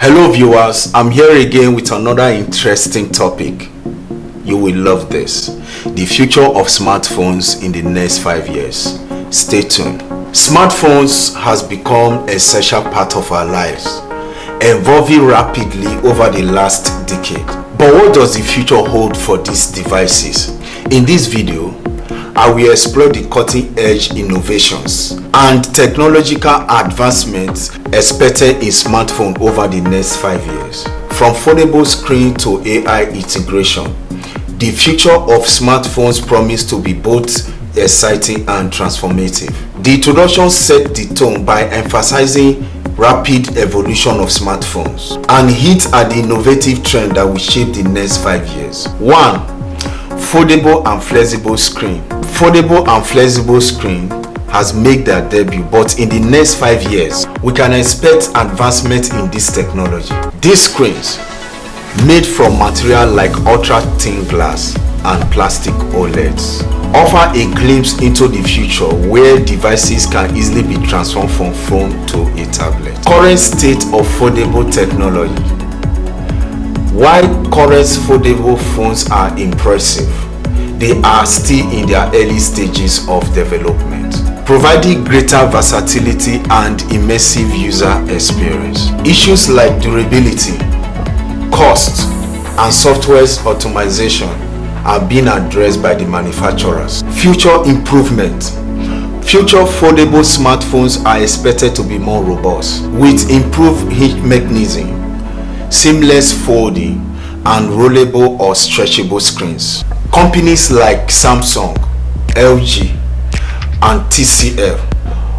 Hello viewers, I'm here again with another interesting topic. You will love this. The future of smartphones in the next 5 years. Stay tuned. Smartphones has become an essential part of our lives, evolving rapidly over the last decade. But what does the future hold for these devices? In this video, I will explore the cutting-edge innovations and technological advancements expected in smartphones over the next 5 years. From foldable screen to AI integration, the future of smartphones promises to be both exciting and transformative. The introduction set the tone by emphasizing rapid evolution of smartphones and hit at the innovative trend that will shape the next 5 years. 1. Foldable and flexible screen. Foldable and flexible screen has made their debut, but in the next 5 years, we can expect advancement in this technology. These screens, made from material like ultra-thin glass and plastic OLEDs, offer a glimpse into the future where devices can easily be transformed from phone to a tablet. Current state of foldable technology. While current foldable phones are impressive, they are still in their early stages of development, providing greater versatility and immersive user experience. Issues like durability, cost, and software's optimization are being addressed by the manufacturers. Future improvement. Future foldable smartphones are expected to be more robust, with improved hinge mechanism, seamless folding, and rollable or stretchable screens. Companies like Samsung, LG, and TCL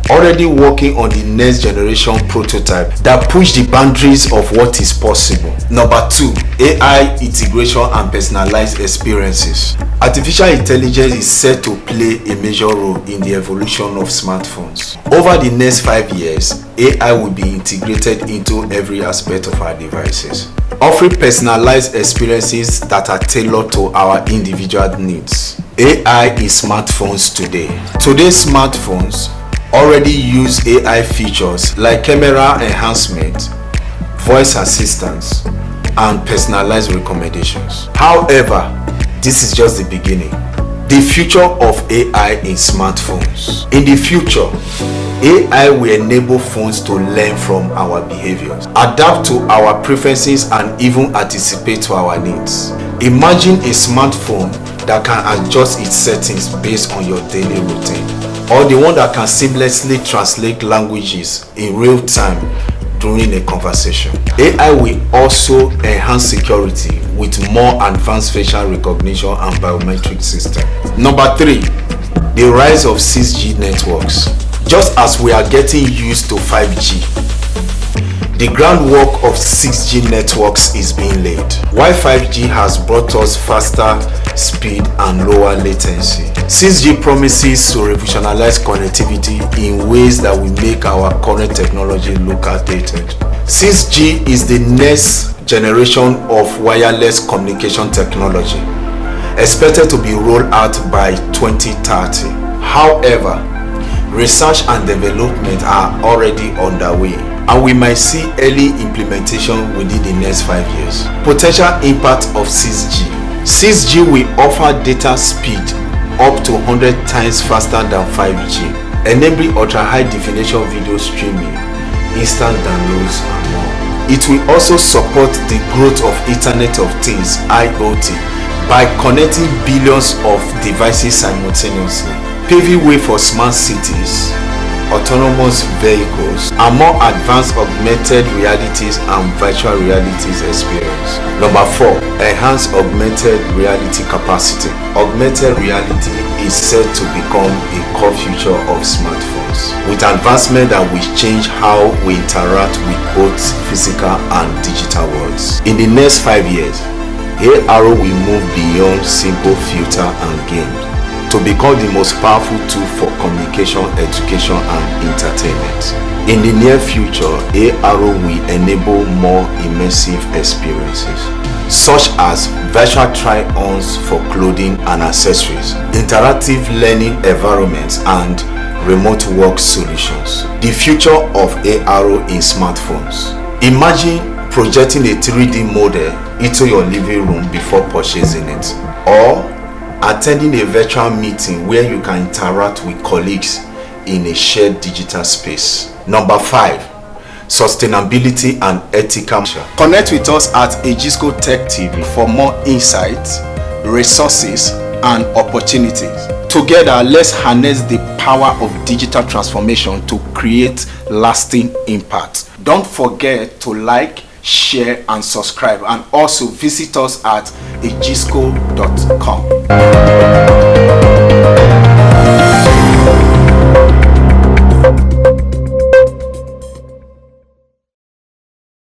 already working on the next generation prototype that push the boundaries of what is possible. Number 2, AI integration and personalized experiences. Artificial intelligence is set to play a major role in the evolution of smartphones. Over the next 5 years, AI will be integrated into every aspect of our devices, offering personalized experiences that are tailored to our individual needs. AI in smartphones today. Today's smartphones already use AI features like camera enhancement, voice assistance, and personalized recommendations. However, this is just the beginning. The future of AI in smartphones. In the future, AI will enable phones to learn from our behaviors, adapt to our preferences, and even anticipate to our needs. Imagine a smartphone that can adjust its settings based on your daily routine, or the one that can seamlessly translate languages in real time during a conversation. AI will also enhance security with more advanced facial recognition and biometric system. Number 3, the rise of 6G networks. Just as we are getting used to 5G, the groundwork of 6G networks is being laid. While 5G has brought us faster speed and lower latency, 6G promises to revolutionize connectivity in ways that will make our current technology look outdated. 6G is the next generation of wireless communication technology, expected to be rolled out by 2030. However, research and development are already underway, and we might see early implementation within the next 5 years. Potential impact of 6G. 6G will offer data speed up to 100 times faster than 5G, enabling ultra-high definition video streaming, instant downloads, and more. It will also support the growth of Internet of Things (IoT) by connecting billions of devices simultaneously, paving way for smart cities, autonomous vehicles, and more advanced augmented realities and virtual realities experience. Number 4, enhanced augmented reality capacity. Augmented reality is set to become a core feature of smartphones, with advancement that will change how we interact with both physical and digital worlds. In the next 5 years, AR will move beyond simple filter and games to become the most powerful tool for communication, education, and entertainment. In the near future, AR will enable more immersive experiences, such as virtual try-ons for clothing and accessories, interactive learning environments, and remote work solutions. The future of AR in smartphones. Imagine projecting a 3D model into your living room before purchasing it, or attending a virtual meeting where you can interact with colleagues in a shared digital space. Number 5, sustainability and ethical. Connect with us at Agisco Tech TV for more insights, resources, and opportunities. Together, let's harness the power of digital transformation to create lasting impact. Don't forget to like, share, and subscribe, and also visit us at agisco.com.